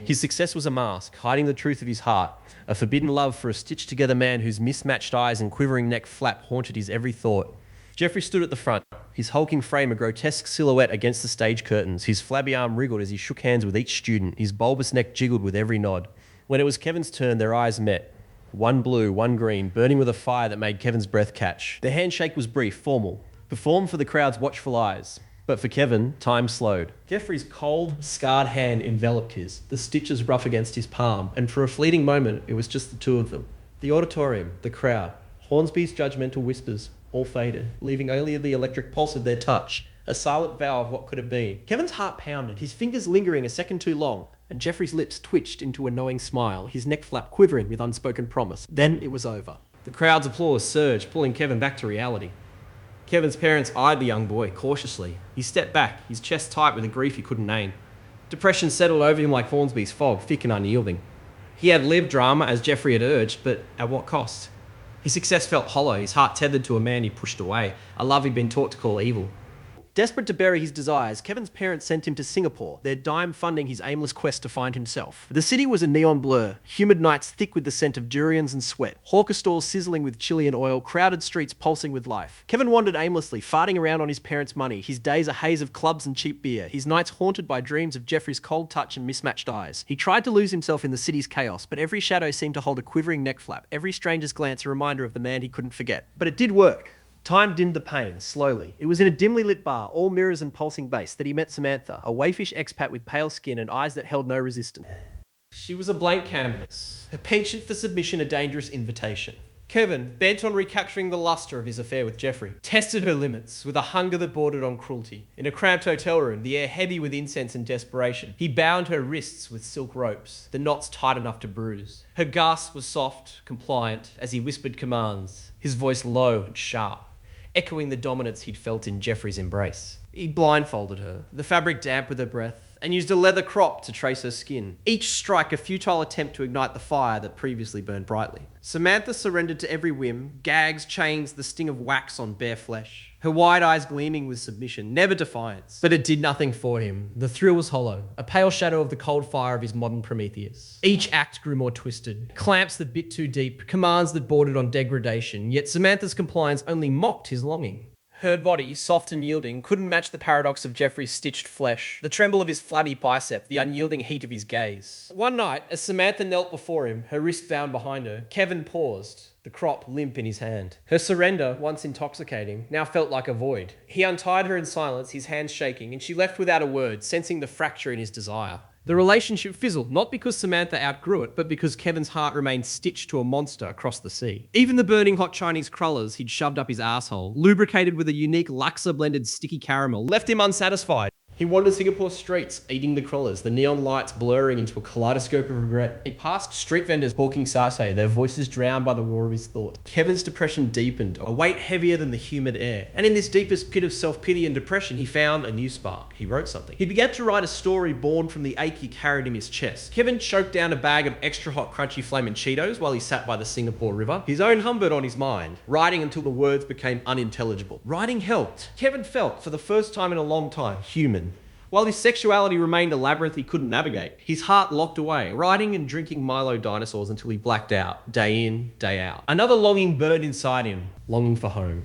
His success was a mask, hiding the truth of his heart, a forbidden love for a stitched-together man whose mismatched eyes and quivering neck flap haunted his every thought. Geoffrey stood at the front, his hulking frame a grotesque silhouette against the stage curtains, his flabby arm wriggled as he shook hands with each student, his bulbous neck jiggled with every nod. When it was Kevin's turn, their eyes met. One blue, one green, burning with a fire that made Kevin's breath catch. The handshake was brief, formal, performed for the crowd's watchful eyes. But for Kevin, time slowed. Geoffrey's cold, scarred hand enveloped his, the stitches rough against his palm, and for a fleeting moment, it was just the two of them. The auditorium, the crowd, Hornsby's judgmental whispers, all faded, leaving only the electric pulse of their touch, a silent vow of what could have been. Kevin's heart pounded, his fingers lingering a second too long, and Geoffrey's lips twitched into a knowing smile, his neck flap quivering with unspoken promise. Then it was over. The crowd's applause surged, pulling Kevin back to reality. Kevin's parents eyed the young boy cautiously. He stepped back, his chest tight with a grief he couldn't name. Depression settled over him like Hornsby's fog, thick and unyielding. He had lived drama as Geoffrey had urged, but at what cost? His success felt hollow, his heart tethered to a man he pushed away, a love he'd been taught to call evil. Desperate to bury his desires, Kevin's parents sent him to Singapore, their dime funding his aimless quest to find himself. The city was a neon blur, humid nights thick with the scent of durians and sweat, hawker stalls sizzling with chili and oil, crowded streets pulsing with life. Kevin wandered aimlessly, farting around on his parents' money, his days a haze of clubs and cheap beer, his nights haunted by dreams of Geoffrey's cold touch and mismatched eyes. He tried to lose himself in the city's chaos, but every shadow seemed to hold a quivering neck flap, every stranger's glance a reminder of the man he couldn't forget. But it did work. Time dimmed the pain, slowly. It was in a dimly lit bar, all mirrors and pulsing bass, that he met Samantha, a waifish expat with pale skin and eyes that held no resistance. She was a blank canvas, her penchant for submission a dangerous invitation. Kevin, bent on recapturing the luster of his affair with Geoffrey, tested her limits with a hunger that bordered on cruelty. In a cramped hotel room, the air heavy with incense and desperation, he bound her wrists with silk ropes, the knots tight enough to bruise. Her gasp was soft, compliant, as he whispered commands, his voice low and sharp, echoing the dominance he'd felt in Geoffrey's embrace. He blindfolded her, the fabric damp with her breath, and used a leather crop to trace her skin, each strike a futile attempt to ignite the fire that previously burned brightly. Samantha surrendered to every whim, gags, chains, the sting of wax on bare flesh, her wide eyes gleaming with submission, never defiance. But it did nothing for him. The thrill was hollow, a pale shadow of the cold fire of his modern Prometheus. Each act grew more twisted, clamps that bit too deep, commands that bordered on degradation, yet Samantha's compliance only mocked his longing. Her body, soft and yielding, couldn't match the paradox of Geoffrey's stitched flesh, the tremble of his flabby bicep, the unyielding heat of his gaze. One night, as Samantha knelt before him, her wrist bound behind her, Kevin paused, the crop limp in his hand. Her surrender, once intoxicating, now felt like a void. He untied her in silence, his hands shaking, and she left without a word, sensing the fracture in his desire. The relationship fizzled, not because Samantha outgrew it, but because Kevin's heart remained stitched to a monster across the sea. Even the burning hot Chinese crullers he'd shoved up his asshole, lubricated with a unique Luxor-blended sticky caramel, left him unsatisfied. He wandered Singapore streets, eating the crullers, the neon lights blurring into a kaleidoscope of regret. He passed street vendors hawking sachet, their voices drowned by the roar of his thought. Kevin's depression deepened, a weight heavier than the humid air. And in this deepest pit of self-pity and depression, he found a new spark. He wrote something. He began to write a story born from the ache he carried in his chest. Kevin choked down a bag of extra hot crunchy flamin' Cheetos while he sat by the Singapore River, his own Humbert on his mind, writing until the words became unintelligible. Writing helped. Kevin felt, for the first time in a long time, human. While his sexuality remained a labyrinth he couldn't navigate, his heart locked away, writing and drinking Milo dinosaurs until he blacked out, day in, day out. Another longing burned inside him, longing for home.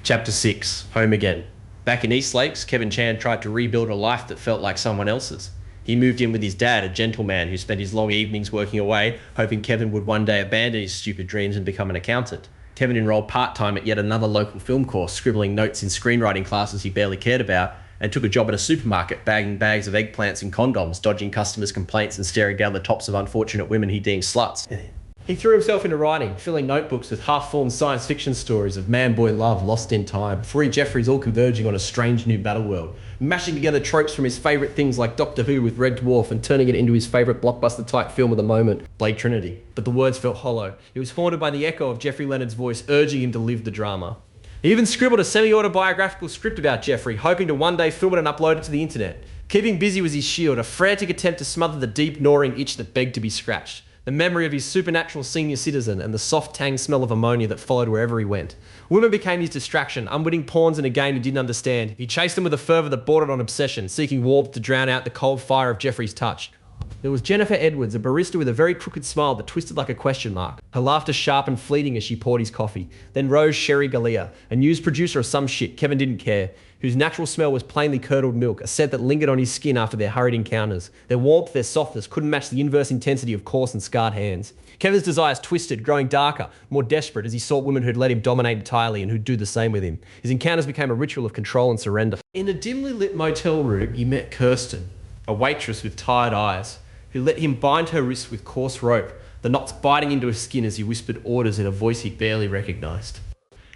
Chapter 6, Home Again. Back in East Lakes, Kevin Chan tried to rebuild a life that felt like someone else's. He moved in with his dad, a gentleman who spent his long evenings working away, hoping Kevin would one day abandon his stupid dreams and become an accountant. Kevin enrolled part-time at yet another local film course, scribbling notes in screenwriting classes he barely cared about, and took a job at a supermarket bagging bags of eggplants and condoms, dodging customers' complaints and staring down the tops of unfortunate women he deemed sluts. He threw himself into writing, filling notebooks with half-formed science fiction stories of man-boy love lost in time, before he Geoffreys all converging on a strange new battle world, mashing together tropes from his favourite things like Doctor Who with Red Dwarf and turning it into his favourite blockbuster-type film of the moment, Blade Trinity. But the words felt hollow. He was haunted by the echo of Geoffrey Leonard's voice urging him to live the drama. He even scribbled a semi-autobiographical script about Geoffrey, hoping to one day film it and upload it to the internet. Keeping busy was his shield, a frantic attempt to smother the deep, gnawing itch that begged to be scratched. The memory of his supernatural senior citizen and the soft tang smell of ammonia that followed wherever he went. Women became his distraction, unwitting pawns in a game he didn't understand. He chased them with a fervour that bordered on obsession, seeking warmth to drown out the cold fire of Geoffrey's touch. There was Jennifer Edwards, a barista with a very crooked smile that twisted like a question mark. Her laughter sharp and fleeting as she poured his coffee. Then Rose Sherry Galea, a news producer of some shit Kevin didn't care, whose natural smell was plainly curdled milk, a scent that lingered on his skin after their hurried encounters. Their warmth, their softness couldn't match the inverse intensity of coarse and scarred hands. Kevin's desires twisted, growing darker, more desperate as he sought women who'd let him dominate entirely and who'd do the same with him. His encounters became a ritual of control and surrender. In a dimly lit motel room, he met Kirsten, a waitress with tired eyes, who let him bind her wrists with coarse rope, the knots biting into his skin as he whispered orders in a voice he barely recognised.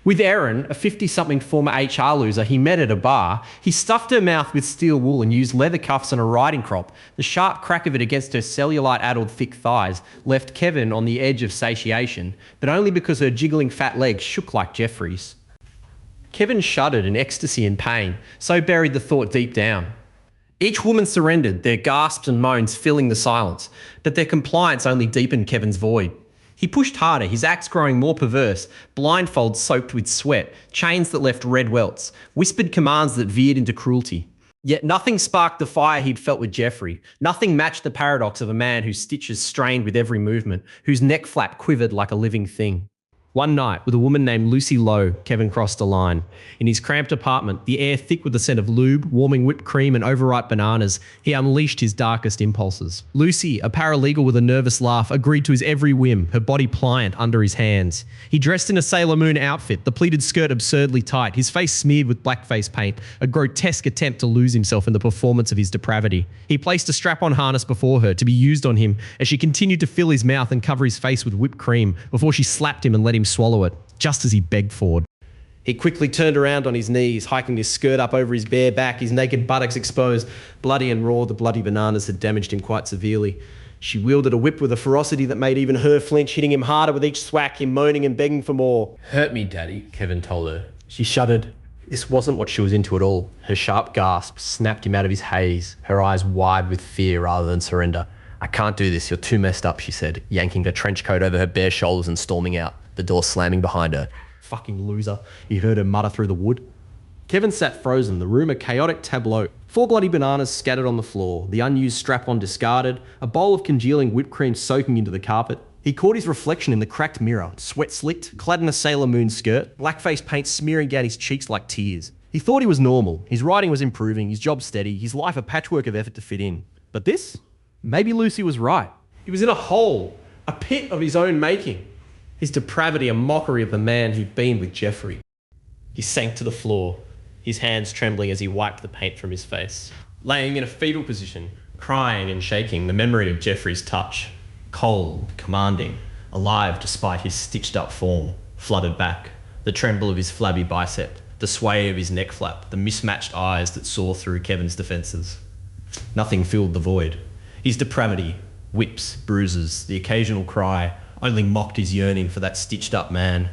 With Erin, a 50-something former HR loser he met at a bar, he stuffed her mouth with steel wool and used leather cuffs and a riding crop. The sharp crack of it against her cellulite-addled thick thighs left Kevin on the edge of satiation, but only because her jiggling fat legs shook like Geoffrey's. Kevin shuddered in ecstasy and pain, so buried the thought deep down. Each woman surrendered, their gasps and moans filling the silence, but their compliance only deepened Kevin's void. He pushed harder, his acts growing more perverse, blindfolds soaked with sweat, chains that left red welts, whispered commands that veered into cruelty. Yet nothing sparked the fire he'd felt with Geoffrey. Nothing matched the paradox of a man whose stitches strained with every movement, whose neck flap quivered like a living thing. One night, with a woman named Lucy Lowe, Kevin crossed a line. In his cramped apartment, the air thick with the scent of lube, warming whipped cream and overripe bananas, he unleashed his darkest impulses. Lucy, a paralegal with a nervous laugh, agreed to his every whim, her body pliant under his hands. He dressed in a Sailor Moon outfit, the pleated skirt absurdly tight, his face smeared with blackface paint, a grotesque attempt to lose himself in the performance of his depravity. He placed a strap-on harness before her to be used on him as she continued to fill his mouth and cover his face with whipped cream before she slapped him and let him swallow it, just as he begged for it. He quickly turned around on his knees, hiking his skirt up over his bare back, his naked buttocks exposed. Bloody and raw, the bloody bananas had damaged him quite severely. She wielded a whip with a ferocity that made even her flinch, hitting him harder with each swack, him moaning and begging for more. "Hurt me, Daddy," Kevin told her. She shuddered. This wasn't what she was into at all. Her sharp gasp snapped him out of his haze, her eyes wide with fear rather than surrender. "I can't do this, you're too messed up," she said, yanking her trench coat over her bare shoulders and storming out, the door slamming behind her. Fucking loser, he heard her mutter through the wood. Kevin sat frozen, the room a chaotic tableau. 4 bloody bananas scattered on the floor, the unused strap-on discarded, a bowl of congealing whipped cream soaking into the carpet. He caught his reflection in the cracked mirror, sweat slicked, clad in a Sailor Moon skirt, blackface paint smearing down his cheeks like tears. He thought he was normal, his writing was improving, his job steady, his life a patchwork of effort to fit in. But this? Maybe Lucy was right. He was in a hole, a pit of his own making. His depravity a mockery of the man who'd been with Geoffrey. He sank to the floor, his hands trembling as he wiped the paint from his face. Laying in a fetal position, crying and shaking, the memory of Geoffrey's touch, cold, commanding, alive despite his stitched-up form, flooded back. The tremble of his flabby bicep, the sway of his neck flap, the mismatched eyes that saw through Kevin's defences. Nothing filled the void. His depravity, whips, bruises, the occasional cry, only mocked his yearning for that stitched-up man.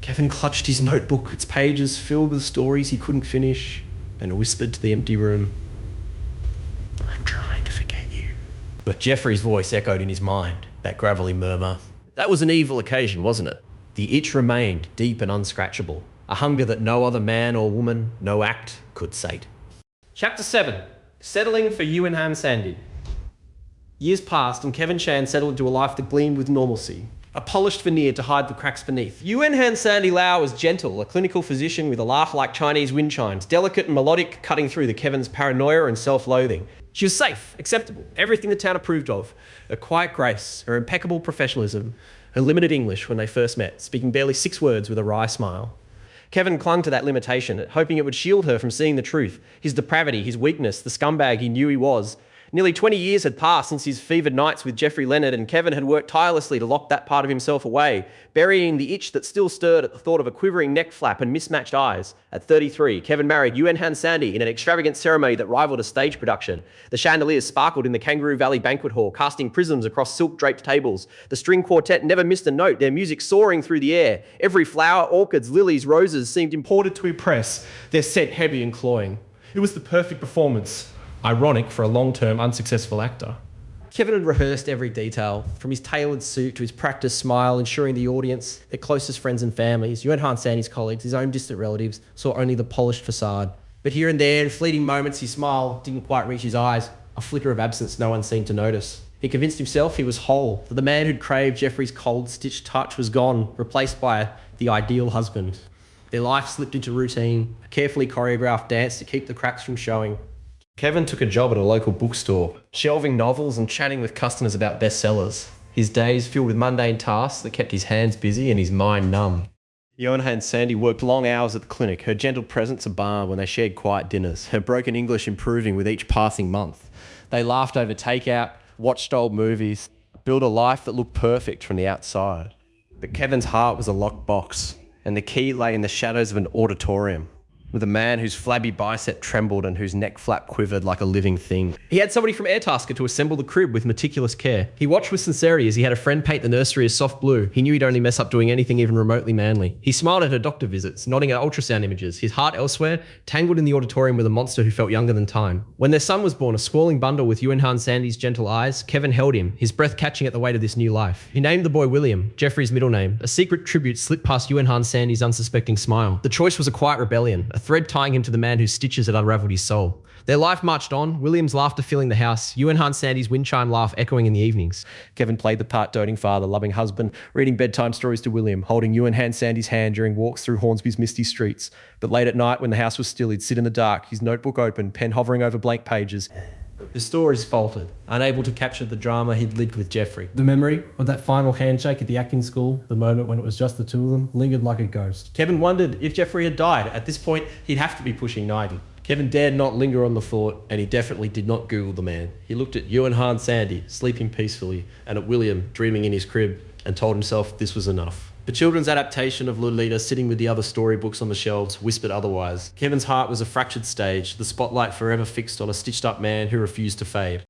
Kevin clutched his notebook, its pages filled with stories he couldn't finish, and whispered to the empty room, "I'm trying to forget you." But Geoffrey's voice echoed in his mind, that gravelly murmur. That was an evil occasion, wasn't it? The itch remained, deep and unscratchable, a hunger that no other man or woman, no act, could sate. Chapter 7. Settling for Yuen Sandy. Years passed and Kevin Chan settled into a life that gleamed with normalcy, a polished veneer to hide the cracks beneath. Yuen Sandy Lau was gentle, a clinical physician with a laugh like Chinese wind chimes, delicate and melodic, cutting through the Kevin's paranoia and self-loathing. She was safe, acceptable, everything the town approved of. Her quiet grace, her impeccable professionalism, her limited English when they first met, speaking barely 6 words with a wry smile. Kevin clung to that limitation, hoping it would shield her from seeing the truth, his depravity, his weakness, the scumbag he knew he was. Nearly 20 years had passed since his fevered nights with Geoffrey Leonard, and Kevin had worked tirelessly to lock that part of himself away, burying the itch that still stirred at the thought of a quivering neck flap and mismatched eyes. At 33, Kevin married Yuen in an extravagant ceremony that rivaled a stage production. The chandeliers sparkled in the Kangaroo Valley banquet hall, casting prisms across silk-draped tables. The string quartet never missed a note, their music soaring through the air. Every flower, orchids, lilies, roses seemed imported to impress, their scent heavy and cloying. It was the perfect performance. Ironic for a long-term unsuccessful actor. Kevin had rehearsed every detail, from his tailored suit to his practiced smile, ensuring the audience, their closest friends and families, Yuen Sandy's colleagues, his own distant relatives, saw only the polished facade. But here and there, in fleeting moments, his smile didn't quite reach his eyes, a flicker of absence no one seemed to notice. He convinced himself he was whole, that the man who'd craved Geoffrey's cold, stitched touch was gone, replaced by the ideal husband. Their life slipped into routine, a carefully choreographed dance to keep the cracks from showing. Kevin took a job at a local bookstore, shelving novels and chatting with customers about bestsellers. His days filled with mundane tasks that kept his hands busy and his mind numb. Yuen Sandy worked long hours at the clinic, her gentle presence a balm when they shared quiet dinners, her broken English improving with each passing month. They laughed over takeout, watched old movies, built a life that looked perfect from the outside. But Kevin's heart was a locked box, and the key lay in the shadows of an auditorium, with a man whose flabby bicep trembled and whose neck flap quivered like a living thing. He had somebody from Airtasker to assemble the crib with meticulous care. He watched with sincerity as he had a friend paint the nursery as soft blue. He knew he'd only mess up doing anything even remotely manly. He smiled at her doctor visits, nodding at ultrasound images, his heart elsewhere, tangled in the auditorium with a monster who felt younger than time. When their son was born, a squalling bundle with Yuen Sandy's gentle eyes, Kevin held him, his breath catching at the weight of this new life. He named the boy William, Geoffrey's middle name. A secret tribute slipped past Yuen Sandy's unsuspecting smile. The choice was a quiet rebellion, a thread tying him to the man whose stitches had unraveled his soul. Their life marched on, William's laughter filling the house, Yuen Sandy's wind chime laugh echoing in the evenings. Kevin played the part doting father, loving husband, reading bedtime stories to William, holding Yuen Sandy's hand during walks through Hornsby's misty streets. But late at night, when the house was still, he'd sit in the dark, his notebook open, pen hovering over blank pages. The stories faltered, unable to capture the drama he'd lived with Geoffrey. The memory of that final handshake at the acting school, the moment when it was just the two of them, lingered like a ghost. Kevin wondered if Geoffrey had died. At this point, he'd have to be pushing 90. Kevin dared not linger on the thought, and he definitely did not Google the man. He looked at Yuen Sandy, sleeping peacefully, and at William, dreaming in his crib, and told himself this was enough. The children's adaptation of Lolita, sitting with the other storybooks on the shelves, whispered otherwise. Kevin's heart was a fractured stage, the spotlight forever fixed on a stitched-up man who refused to fade.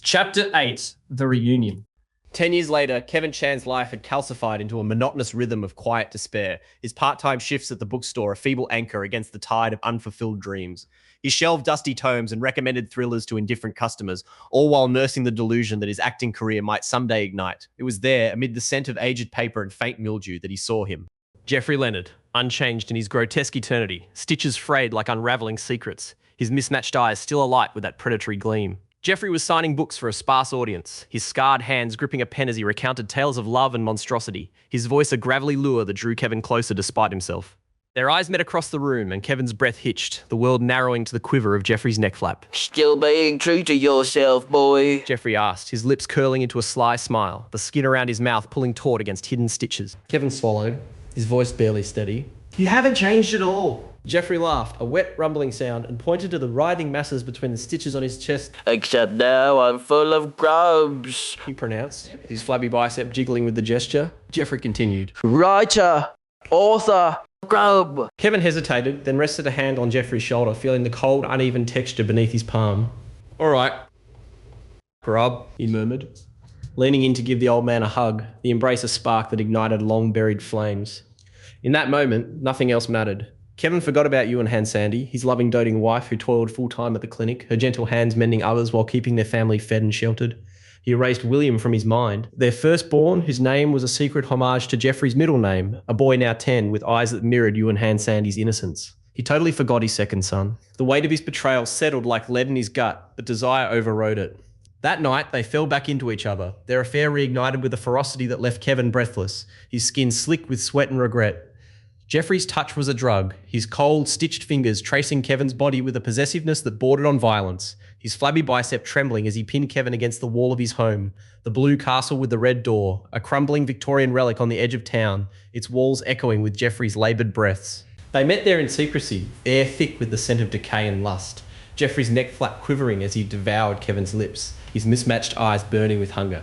Chapter 8, The Reunion. 10 years later, Kevin Chan's life had calcified into a monotonous rhythm of quiet despair, his part-time shifts at the bookstore a feeble anchor against the tide of unfulfilled dreams. He shelved dusty tomes and recommended thrillers to indifferent customers, all while nursing the delusion that his acting career might someday ignite. It was there, amid the scent of aged paper and faint mildew, that he saw him. Geoffrey Leonard, unchanged in his grotesque eternity, stitches frayed like unravelling secrets, his mismatched eyes still alight with that predatory gleam. Geoffrey was signing books for a sparse audience, his scarred hands gripping a pen as he recounted tales of love and monstrosity, his voice a gravelly lure that drew Kevin closer despite himself. Their eyes met across the room, and Kevin's breath hitched, the world narrowing to the quiver of Geoffrey's neck flap. Still being true to yourself, boy? Geoffrey asked, his lips curling into a sly smile, the skin around his mouth pulling taut against hidden stitches. Kevin swallowed, his voice barely steady. You haven't changed at all. Geoffrey laughed, a wet, rumbling sound, and pointed to the writhing masses between the stitches on his chest. Except now I'm full of grubs, he pronounced, his flabby bicep jiggling with the gesture. Geoffrey continued. Writer, author, grub. Kevin hesitated, then rested a hand on Geoffrey's shoulder, feeling the cold, uneven texture beneath his palm. All right. Grub, he murmured, leaning in to give the old man a hug, the embrace a spark that ignited long-buried flames. In that moment, nothing else mattered. Kevin forgot about Yuen Sandy, his loving, doting wife who toiled full-time at the clinic, her gentle hands mending others while keeping their family fed and sheltered. He erased William from his mind, their firstborn, whose name was a secret homage to Geoffrey's middle name, a boy now 10 with eyes that mirrored Yuen Sandy's innocence. He totally forgot his second son. The weight of his betrayal settled like lead in his gut, but desire overrode it. That night, they fell back into each other, their affair reignited with a ferocity that left Kevin breathless, his skin slick with sweat and regret. Geoffrey's touch was a drug, his cold, stitched fingers tracing Kevin's body with a possessiveness that bordered on violence, his flabby bicep trembling as he pinned Kevin against the wall of his home, the blue castle with the red door, a crumbling Victorian relic on the edge of town, its walls echoing with Geoffrey's laboured breaths. They met there in secrecy, air thick with the scent of decay and lust. Geoffrey's neck flap quivering as he devoured Kevin's lips, his mismatched eyes burning with hunger.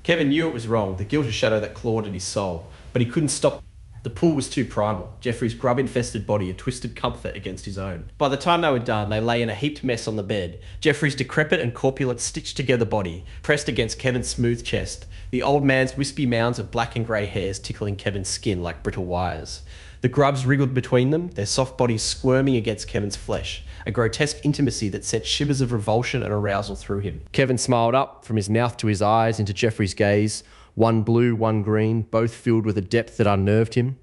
Kevin knew it was wrong, the guilty shadow that clawed at his soul, but he couldn't stop. The pull was too primal, Geoffrey's grub-infested body a twisted comfort against his own. By the time they were done, they lay in a heaped mess on the bed, Geoffrey's decrepit and corpulent stitched-together body pressed against Kevin's smooth chest, the old man's wispy mounds of black and grey hairs tickling Kevin's skin like brittle wires. The grubs wriggled between them, their soft bodies squirming against Kevin's flesh, a grotesque intimacy that sent shivers of revulsion and arousal through him. Kevin smiled up, from his mouth to his eyes, into Geoffrey's gaze, one blue, one green, both filled with a depth that unnerved him.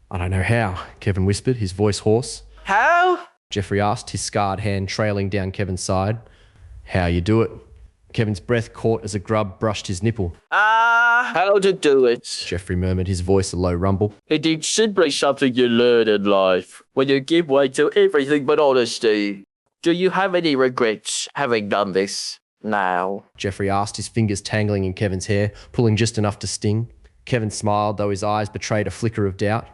I don't know how, Kevin whispered, his voice hoarse. How? Geoffrey asked, his scarred hand trailing down Kevin's side. How you do it? Kevin's breath caught as a grub brushed his nipple. How to do it. Geoffrey murmured, his voice a low rumble. It is simply something you learn in life, when you give way to everything but honesty. Do you have any regrets having done this now? Geoffrey asked, his fingers tangling in Kevin's hair, pulling just enough to sting. Kevin smiled, though his eyes betrayed a flicker of doubt.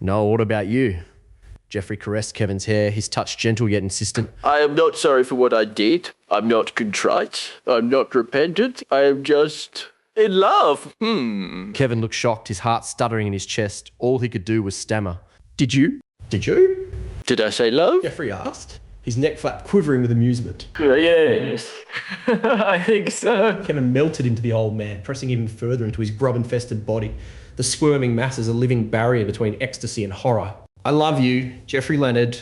No, what about you? Geoffrey caressed Kevin's hair, his touch gentle yet insistent. I am not sorry for what I did. I'm not contrite. I'm not repentant. I am just in love. Kevin looked shocked, his heart stuttering in his chest. All he could do was stammer. Did you? Did you? Did I say love? Geoffrey asked, his neck flap quivering with amusement. Yes. I think so. Kevin melted into the old man, pressing even further into his grub-infested body. The squirming masses a living barrier between ecstasy and horror. I love you, Geoffrey Leonard.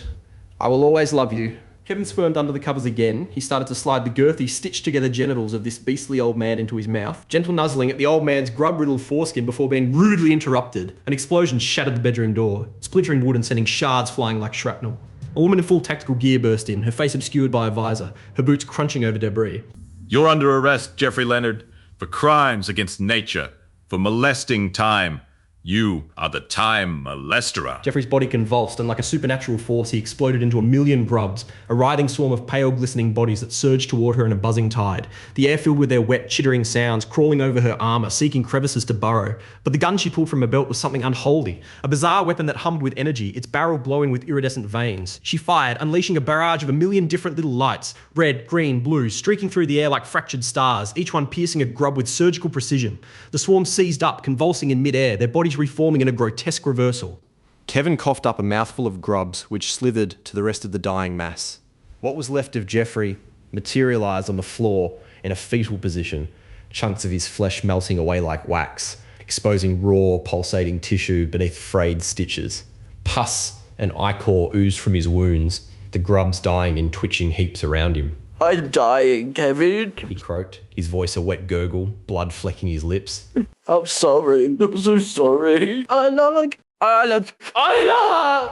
I will always love you. Kevin squirmed under the covers again. He started to slide the girthy, stitched-together genitals of this beastly old man into his mouth, gentle nuzzling at the old man's grub-riddled foreskin before being rudely interrupted. An explosion shattered the bedroom door, splintering wood and sending shards flying like shrapnel. A woman in full tactical gear burst in, her face obscured by a visor, her boots crunching over debris. You're under arrest, Geoffrey Leonard, for crimes against nature, for molesting time. You are the time molesterer. Geoffrey's body convulsed, and like a supernatural force, he exploded into a million grubs, a writhing swarm of pale, glistening bodies that surged toward her in a buzzing tide. The air filled with their wet, chittering sounds, crawling over her armour, seeking crevices to burrow. But the gun she pulled from her belt was something unholy, a bizarre weapon that hummed with energy, its barrel glowing with iridescent veins. She fired, unleashing a barrage of a million different little lights, red, green, blue, streaking through the air like fractured stars, each one piercing a grub with surgical precision. The swarm seized up, convulsing in midair, their bodies reforming in a grotesque reversal. Kevin coughed up a mouthful of grubs, which slithered to the rest of the dying mass. What was left of Geoffrey materialised on the floor in a fetal position, chunks of his flesh melting away like wax, exposing raw, pulsating tissue beneath frayed stitches. Pus and ichor oozed from his wounds, the grubs dying in twitching heaps around him. I'm dying, Kevin. He croaked, his voice a wet gurgle, blood flecking his lips. I'm sorry. I'm so sorry.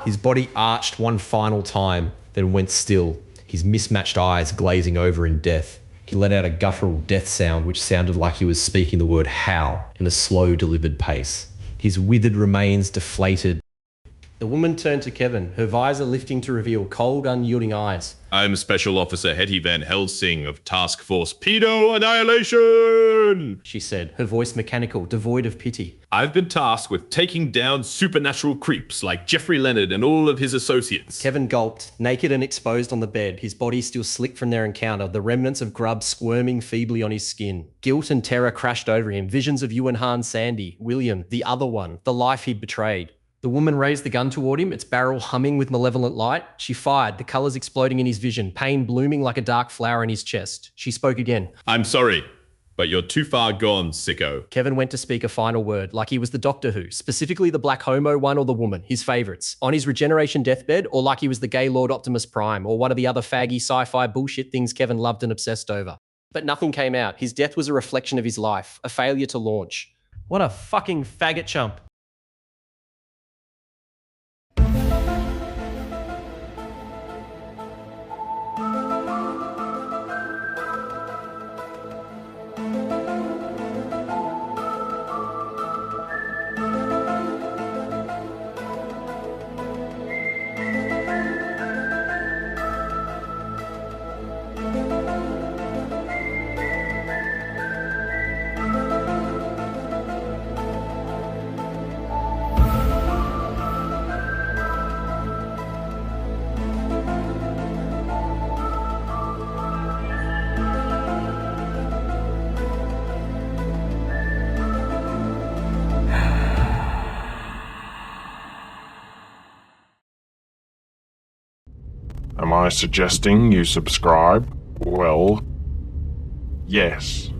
His body arched one final time, then went still, his mismatched eyes glazing over in death. He let out a guttural death sound which sounded like he was speaking the word "how" in a slow, delivered pace. His withered remains deflated. The woman turned to Kevin, her visor lifting to reveal cold, unyielding eyes. I'm Special Officer Hetty Van Helsing of Task Force Pedo Annihilation, she said, her voice mechanical, devoid of pity. I've been tasked with taking down supernatural creeps like Geoffrey Leonard and all of his associates. Kevin gulped, naked and exposed on the bed, his body still slick from their encounter, the remnants of grub squirming feebly on his skin. Guilt and terror crashed over him, visions of Yuen Han Sandy, William, the other one, the life he'd betrayed. The woman raised the gun toward him, its barrel humming with malevolent light. She fired, the colours exploding in his vision, pain blooming like a dark flower in his chest. She spoke again. I'm sorry, but you're too far gone, sicko. Kevin went to speak a final word, like he was the Doctor Who, specifically the black homo one or the woman, his favourites, on his regeneration deathbed, or like he was the gay Lord Optimus Prime, or one of the other faggy sci-fi bullshit things Kevin loved and obsessed over. But nothing came out. His death was a reflection of his life, a failure to launch. What a fucking faggot chump. Am I suggesting you subscribe? Well, yes.